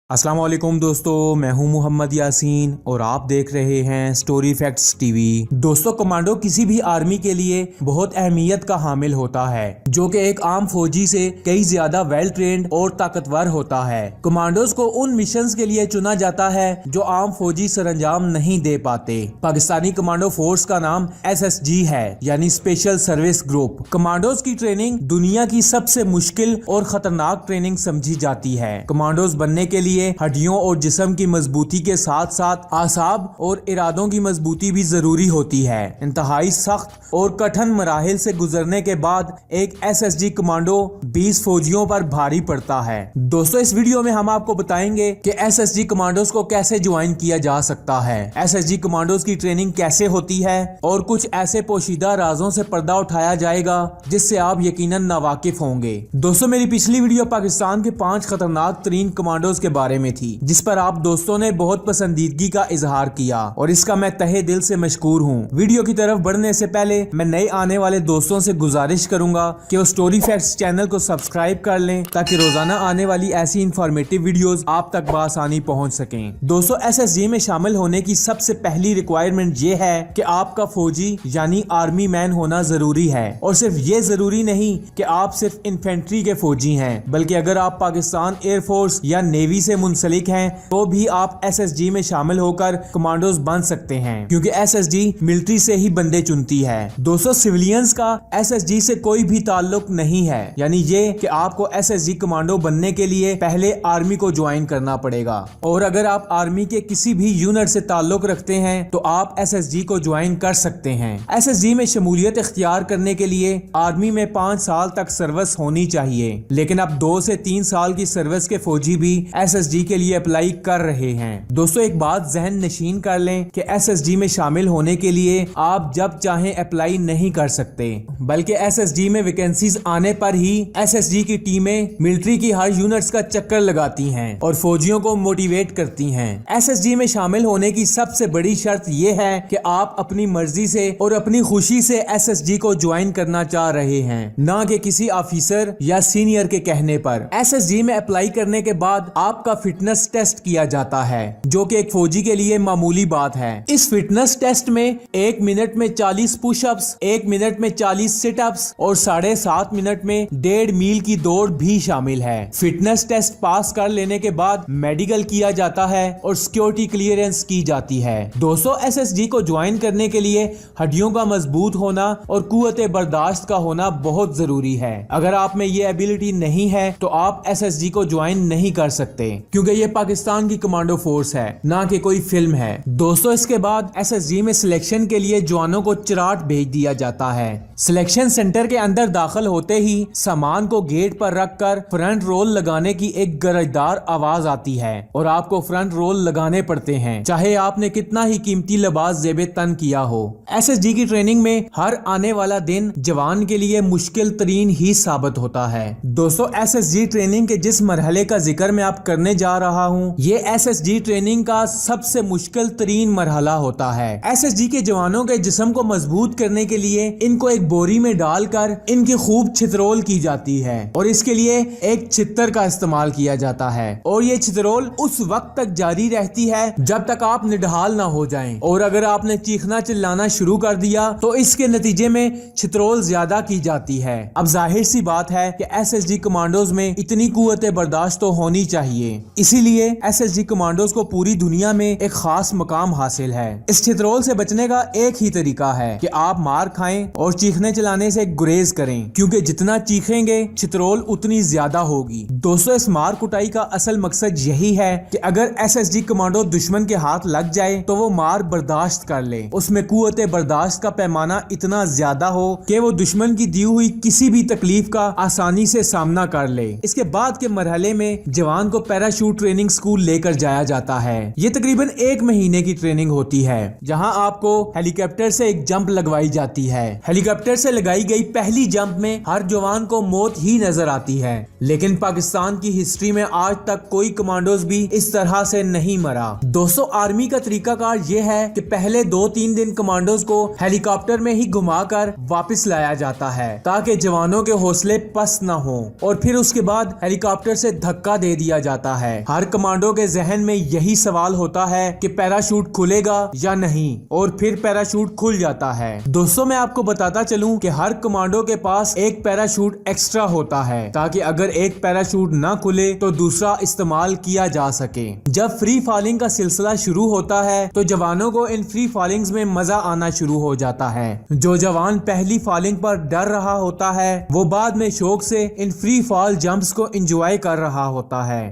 अस्सलाम वालेकुम दोस्तों, मैं हूं मोहम्मद यासीन और आप देख रहे हैं स्टोरी फैक्ट्स टीवी। दोस्तों, कमांडो किसी भी आर्मी के लिए बहुत अहमियत का हामिल होता है, जो कि एक आम फौजी से कई ज्यादा वेल ट्रेंड और ताकतवर होता है। कमांडोज को उन मिशंस के लिए चुना जाता है जो आम फौजी सरंजाम नहीं दे पाते। पाकिस्तानी कमांडो फोर्स का नाम SSG है, यानी स्पेशल सर्विस ग्रुप। कमांडोज की ट्रेनिंग दुनिया की सबसे मुश्किल और खतरनाक ट्रेनिंग समझी जाती है। कमांडोज बनने के लिए हड्डियों और जिस्म की मजबूती के साथ साथ आसाब और इरादों की मजबूती भी जरूरी होती है। इंतहाई सख्त और कठिन मराहिल से गुजरने के बाद एक SSG कमांडो 20 फौजियों पर भारी पड़ता है। दोस्तों, इस वीडियो में हम आपको बताएंगे कि SSG कमांडोज को कैसे ज्वाइन किया जा सकता है, SSG कमांडोज की ट्रेनिंग कैसे होती है और कुछ ऐसे पोशीदा राजों से पर्दा उठाया जाएगा जिससे आप यकीनन नावाकिफ होंगे। दोस्तों, मेरी पिछली वीडियो पाकिस्तान के 5 खतरनाक तरीन कमांडोज के बारे में थी, जिस पर आप दोस्तों ने बहुत पसंदीदगी का इजहार किया और इसका मैं तहे दिल से मशकूर हूँ। वीडियो की तरफ बढ़ने से पहले मैं नए आने वाले दोस्तों से गुजारिश करूंगा कि वो स्टोरी फैक्ट्स चैनल को सब्सक्राइब कर लें ताकि रोजाना आने वाली ऐसी इंफॉर्मेटिव वीडियोस आप तक बआसानी पहुंच सकें। दोस्तों, SSG में शामिल होने की सबसे पहली रिक्वायरमेंट ये है कि आपका फौजी यानी आर्मी मैन होना जरूरी है। और सिर्फ ये जरूरी नहीं कि आप सिर्फ इन्फेंट्री के फौजी हैं, बल्कि अगर आप पाकिस्तान एयरफोर्स या नेवी से मुंसलिक हैं तो भी आप SSG में शामिल होकर कमांडोज बन सकते हैं, क्योंकि SSG मिलिट्री से ही बंदे चुनती है। दोस्तों, सिविलियंस का SSG से कोई भी ताल्लुक नहीं है, यानी ये कि आपको SSG कमांडो बनने के लिए पहले आर्मी को ज्वाइन करना पड़ेगा। और अगर आप आर्मी के किसी भी यूनिट से ताल्लुक रखते हैं तो आप SSG को ज्वाइन कर सकते हैं। SSG में शमूलियत इख्तियार करने के लिए आर्मी में 5 साल तक सर्विस होनी चाहिए, लेकिन अब 2 से 3 साल की सर्विस के फौजी भी SSG के लिए अप्लाई कर रहे हैं। दोस्तों, एक बात जहन नशीन कर लें कि SSG में शामिल होने के लिए आप जब चाहें अप्लाई नहीं कर सकते, बल्कि SSG में वैकेंसीज आने पर ही SSG की टीमें मिलिट्री की हर यूनिट्स का चक्कर लगाती हैं और फौजियों को मोटिवेट करती हैं। SSG में शामिल होने की सबसे बड़ी शर्त यह है कि आप अपनी मर्जी से और अपनी खुशी से SSG को ज्वाइन करना चाह रहे हैं, ना कि किसी ऑफिसर या सीनियर के कहने पर। SSG में अप्लाई करने के बाद आपका फिटनेस टेस्ट किया जाता है, जो कि एक फौजी के लिए मामूली बात है। इस फिटनेस टेस्ट में 1 मिनट में 40 पुशअप्स, 1 मिनट में 40 सिटअप्स और 7.5 मिनट में 1.5 मील की दौड़ भी शामिल है। फिटनेस टेस्ट पास कर लेने के बाद मेडिकल किया जाता है और सिक्योरिटी क्लियरेंस की जाती है। दोस्तों, SSG को ज्वाइन करने के लिए हड्डियों का मजबूत होना और कुव्वत बर्दाश्त का होना बहुत जरूरी है। अगर आप में ये एबिलिटी नहीं है तो आप SSG को ज्वाइन नहीं कर सकते, क्योंकि ये पाकिस्तान की कमांडो फोर्स है, ना कि कोई फिल्म है। दोस्तों, इसके बाद SSG में सिलेक्शन के लिए जवानों को चिराट भेज दिया जाता है। सिलेक्शन सेंटर के अंदर दाखिल होते ही सामान को गेट पर रखकर फ्रंट रोल लगाने की एक गरजदार आवाज आती है और आपको फ्रंट रोल लगाने पड़ते हैं, चाहे आपने कितना ही कीमती लिबास जेबे तन किया हो। SSG की ट्रेनिंग में हर आने वाला दिन जवान के लिए मुश्किल तरीन ही साबित होता है। दोस्तों, SSG ट्रेनिंग के जिस मरहले का जिक्र मैं आप करने जा रहा हूँ, ये SSG ट्रेनिंग का सबसे मुश्किल तरीन मरहला होता है। SSG के जवानों के जिस्म को मजबूत करने के लिए इनको एक बोरी में डालकर इनकी खूब छितरोल की जाती है और इसके लिए एक छितर का इस्तेमाल किया जाता है और ये छितरोल उस वक्त तक जारी रहती है जब तक आप निढाल ना हो जाएं, और अगर आपने चीखना चिल्लाना शुरू कर दिया तो इसके नतीजे में छितरोल ज्यादा की जाती है। अब जाहिर सी बात है कि SSG कमांडोज में इतनी कुव्वत बर्दाश्त तो होनी चाहिए, इसीलिए SSG कमांडोज को पूरी दुनिया में एक खास मकाम हासिल है। इस छितरोल से बचने का एक ही तरीका है कि आप मार खाएं और चीखने चिल्लाने से गुरेज करें, क्योंकि जितना चीखेंगे छितरोल उतनी ज्यादा होगी। दोस्तों, इस मार कुटाई का असल मकसद यही है कि अगर SSG कमांडो दुश्मन के हाथ लग जाए तो वो मार बर्दाश्त कर ले, उसमें कुव्वत बर्दाश्त का पैमाना इतना ज्यादा हो कि वो दुश्मन की दी हुई किसी भी तकलीफ का आसानी से सामना कर ले। इसके बाद के मरहले में जवान को पैराशूट ट्रेनिंग स्कूल लेकर जाया जाता है। ये तकरीबन 1 महीने की ट्रेनिंग होती है, जहां आपको हेलीकॉप्टर से एक जंप लगवाई जाती है। हेलीकॉप्टर से लगाई गई पहली जंप में हर जवान को मौत ही नजर आती है, लेकिन पाकिस्तान की हिस्ट्री में आज तक कोई कमांडोज भी इस तरह से नहीं मरा। दोस्तों, आर्मी का तरीकाकार ये है कि पहले 2-3 दिन कमांडोज को हेलीकॉप्टर में ही घुमाकर वापस लाया जाता है ताकि जवानों के हौसले पस्त न हो, और फिर उसके बाद हेलीकॉप्टर से धक्का दे दिया जाता جاتا ہے۔ ہر کمانڈو کے ذہن میں یہی سوال ہوتا ہے کہ پیراشوٹ کھلے گا یا نہیں، اور پھر پیراشوٹ کھل جاتا ہے۔ دوستوں میں آپ کو بتاتا چلوں کہ ہر کمانڈو کے پاس ایک پیراشوٹ ایکسٹرا ہوتا ہے تاکہ اگر ایک پیراشوٹ نہ کھلے تو دوسرا استعمال کیا جا سکے۔ جب فری فالنگ کا سلسلہ شروع ہوتا ہے تو جوانوں کو ان فری فالنگز میں مزہ آنا شروع ہو جاتا ہے۔ جو جوان پہلی فالنگ پر ڈر رہا ہوتا ہے وہ بعد میں شوق سے ان فری فال جمپس کو انجوائے کر رہا ہوتا ہے۔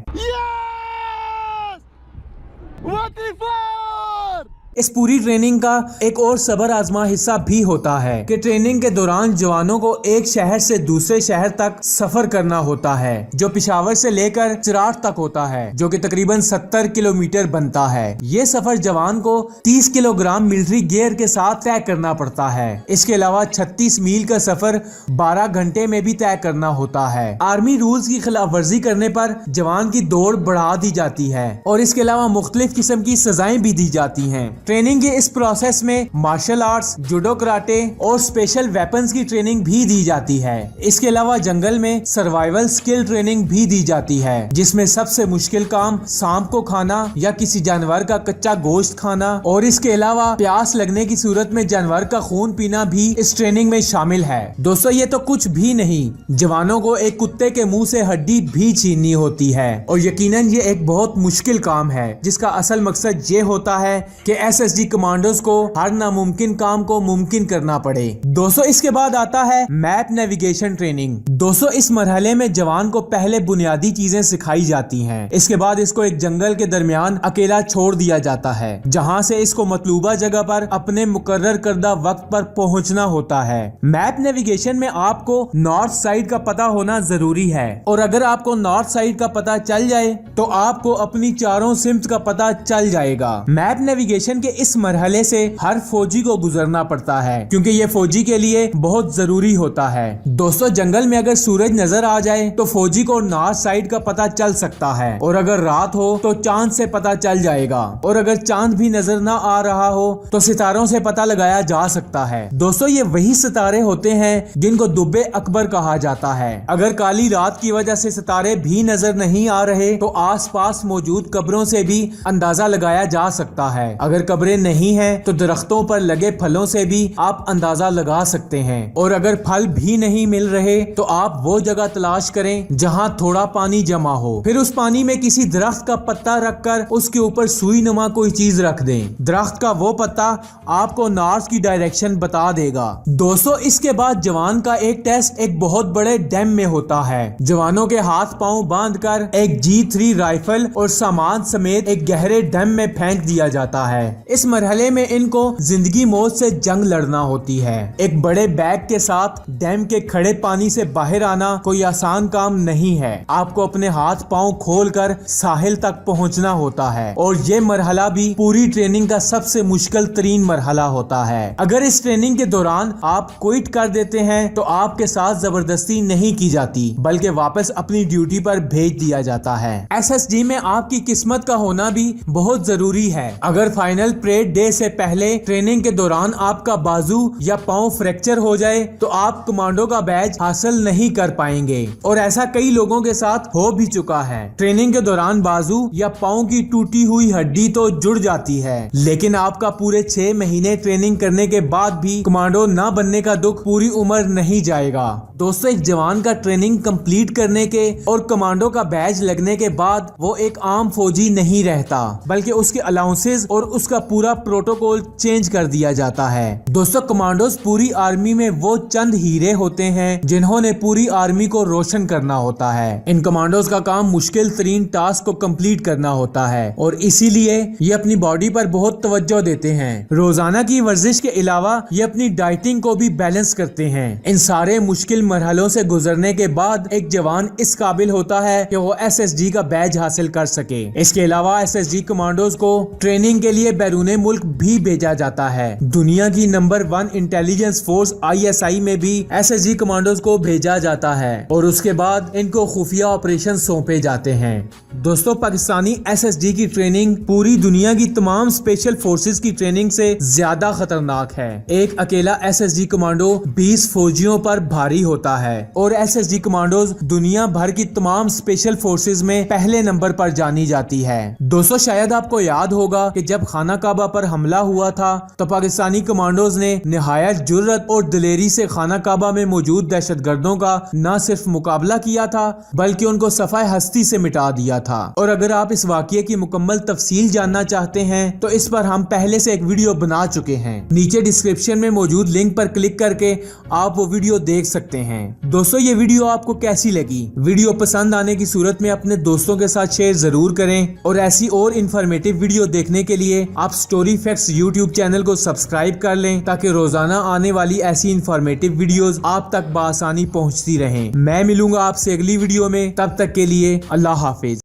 اس پوری ٹریننگ کا ایک اور صبر آزما حصہ بھی ہوتا ہے کہ ٹریننگ کے دوران جوانوں کو ایک شہر سے دوسرے شہر تک سفر کرنا ہوتا ہے جو پشاور سے لے کر چراٹ تک ہوتا ہے، جو کہ تقریباً 70 کلومیٹر بنتا ہے۔ یہ سفر جوان کو 30 کلو گرام ملٹری گیئر کے ساتھ طے کرنا پڑتا ہے۔ اس کے علاوہ 36 میل کا سفر 12 گھنٹے میں بھی طے کرنا ہوتا ہے۔ آرمی رولز کی خلاف ورزی کرنے پر جوان کی دوڑ بڑھا دی جاتی ہے اور اس کے علاوہ مختلف قسم کی سزائیں بھی دی جاتی ہیں۔ ٹریننگ کے اس پروسیس میں مارشل آرٹس، جوڈو کراٹے اور اسپیشل ویپنز کی ٹریننگ بھی دی جاتی ہے۔ اس کے علاوہ جنگل میں سروائیول سکل ٹریننگ بھی دی جاتی ہے، جس میں سب سے مشکل کام سانپ کو کھانا یا کسی جانور کا کچا گوشت کھانا، اور اس کے علاوہ پیاس لگنے کی صورت میں جانور کا خون پینا بھی اس ٹریننگ میں شامل ہے۔ دوستو یہ تو کچھ بھی نہیں، جوانوں کو ایک کتے کے منہ سے ہڈی بھی چھیننی ہوتی ہے، اور یقیناً یہ ایک بہت مشکل کام ہے جس کا اصل مقصد یہ ہوتا ہے کہ SSG کمانڈوز کو ہر ناممکن کام کو ممکن کرنا پڑے۔ دوستو اس کے بعد آتا ہے میپ نیویگیشن ٹریننگ۔ دوستو اس مرحلے میں جوان کو پہلے بنیادی چیزیں سکھائی جاتی ہیں۔ اس کے بعد اس کو ایک جنگل کے درمیان اکیلا چھوڑ دیا جاتا ہے جہاں سے اس کو مطلوبہ جگہ پر اپنے مقرر کردہ وقت پر پہنچنا ہوتا ہے۔ میپ نیویگیشن میں آپ کو نارتھ سائڈ کا پتہ ہونا ضروری ہے، اور اگر آپ کو نارتھ سائڈ کا پتہ چل جائے تو آپ کو اپنی چاروں سمت کا پتہ چل جائے گا۔ میپ نیویگیشن کے اس مرحلے سے ہر فوجی کو گزرنا پڑتا ہے کیونکہ یہ فوجی کے لیے بہت ضروری ہوتا ہے۔ دوستو جنگل میں اگر سورج نظر آ جائے تو فوجی کو نارتھ سائڈ کا پتہ چل سکتا ہے، اور اگر رات ہو تو چاند سے پتہ چل جائے گا، اور اگر چاند بھی نظر نہ آ رہا ہو تو ستاروں سے پتہ لگایا جا سکتا ہے۔ دوستو یہ وہی ستارے ہوتے ہیں جن کو دب اکبر کہا جاتا ہے۔ اگر کالی رات کی وجہ سے ستارے بھی نظر نہیں آ رہے تو آس پاس موجود قبروں سے بھی اندازہ لگایا جا سکتا ہے۔ اگر قبریں نہیں ہیں تو درختوں پر لگے پھلوں سے بھی آپ اندازہ لگا سکتے ہیں، اور اگر پھل بھی نہیں مل رہے تو آپ وہ جگہ تلاش کریں جہاں تھوڑا پانی جمع ہو، پھر اس پانی میں کسی درخت کا پتا رکھ کر اس کے اوپر سوئی نما کوئی چیز رکھ دیں۔ درخت کا وہ پتا آپ کو نارتھ کی ڈائریکشن بتا دے گا۔ دوستو اس کے بعد جوان کا ایک ٹیسٹ ایک بہت بڑے ڈیم میں ہوتا ہے۔ جوانوں کے ہاتھ پاؤں باندھ کر ایک G3 رائفل اور سامان سمیت ایک گہرے ڈیم میں پھینک دیا جاتا ہے۔ اس مرحلے میں ان کو زندگی موت سے جنگ لڑنا ہوتی ہے۔ ایک بڑے بیگ کے ساتھ ڈیم کے کھڑے پانی سے باہر آنا کوئی آسان کام نہیں ہے۔ آپ کو اپنے ہاتھ پاؤں کھول کر ساحل تک پہنچنا ہوتا ہے، اور یہ مرحلہ بھی پوری ٹریننگ کا سب سے مشکل ترین مرحلہ ہوتا ہے۔ اگر اس ٹریننگ کے دوران آپ کوئٹ کر دیتے ہیں تو آپ کے ساتھ زبردستی نہیں کی جاتی بلکہ واپس اپنی ڈیوٹی پر بھیج دیا جاتا ہے۔ SSG میں آپ کی قسمت کا ہونا بھی بہت ضروری ہے۔ اگر فائنل پریڈ ڈے سے پہلے ٹریننگ کے دوران آپ کا بازو یا پاؤں فریکچر ہو جائے تو آپ کمانڈو کا بیج حاصل نہیں کر پائیں گے، اور ایسا کئی لوگوں کے ساتھ ہو بھی چکا ہے۔ ٹریننگ کے دوران بازو یا پاؤں کی ٹوٹی ہوئی ہڈی تو جڑ جاتی ہے، لیکن آپ کا پورے 6 مہینے ٹریننگ کرنے کے بعد بھی کمانڈو نہ بننے کا دکھ پوری عمر نہیں جائے گا۔ دوستو ایک جوان کا ٹریننگ کمپلیٹ کرنے کے اور کمانڈو کا بیج لگنے کے بعد وہ ایک عام فوجی نہیں رہتا بلکہ اس کے الاؤنسز اور اس کا پورا پروٹوکول چینج کر دیا جاتا ہے۔ دوستو کمانڈوز پوری آرمی میں وہ چند ہیرے ہوتے ہیں جنہوں نے پوری آرمی کو روشن کرنا ہوتا ہے۔ ان کمانڈوز کا کام مشکل ترین ٹاسک کو کمپلیٹ کرنا ہوتا ہے، اور اسی لیے یہ اپنی باڈی پر بہت توجہ دیتے ہیں۔ روزانہ کی ورزش کے علاوہ یہ اپنی ڈائٹنگ کو بھی بیلنس کرتے ہیں۔ ان سارے مشکل مرحلوں سے گزرنے کے بعد ایک جوان اس قابل ہوتا ہے کہ وہ SSG کا بیج حاصل کر سکے۔ اس کے علاوہ SSG کمانڈوز کو ٹریننگ کے لیے बैरून मुल्क भी भेजा जाता है। दुनिया की नंबर 1 इंटेलिजेंस फोर्स ISI में भी SSG कमांडोज को भेजा जाता है और उसके बाद इनको खुफिया ऑपरेशन सौंपे जाते हैं। दोस्तों, पाकिस्तानी SSG की ट्रेनिंग पूरी दुनिया की तमाम स्पेशल फोर्सेस की ट्रेनिंग से ज्यादा खतरनाक है। एक अकेला SSG कमांडो 20 फौजियों पर भारी होता है और SSG कमांडोज दुनिया भर की तमाम स्पेशल फोर्सेस में पहले नंबर पर जानी जाती है। दोस्तों, शायद आपको याद होगा कि जब खाना काबा पर हमला हुआ था तो पाकिस्तानी कमांडोज ने निहायत जुर्रत और दिलेरी से खाना काबा में मौजूद दहशतगर्दों का न सिर्फ मुकाबला किया था बल्कि उनको सफाए हस्ती से मिटा दिया था। और अगर आप इस वाकये की मुकम्मल तफसील जानना चाहते हैं तो इस पर हम पहले से एक वीडियो बना चुके हैं। नीचे डिस्क्रिप्शन में मौजूद लिंक पर क्लिक करके आप वो वीडियो देख सकते हैं। दोस्तों, ये वीडियो आपको कैसी लगी? वीडियो पसंद आने की सूरत में अपने दोस्तों के साथ शेयर जरूर करें और ऐसी और इन्फॉर्मेटिव वीडियो देखने के लिए आप स्टोरी फैक्ट्स यूट्यूब चैनल को सब्सक्राइब कर लें ताकि रोजाना आने वाली ऐसी इन्फॉर्मेटिव वीडियोस आप तक बआसानी पहुंचती रहें। मैं मिलूंगा आपसे अगली वीडियो में, तब तक के लिए अल्लाह हाफिज।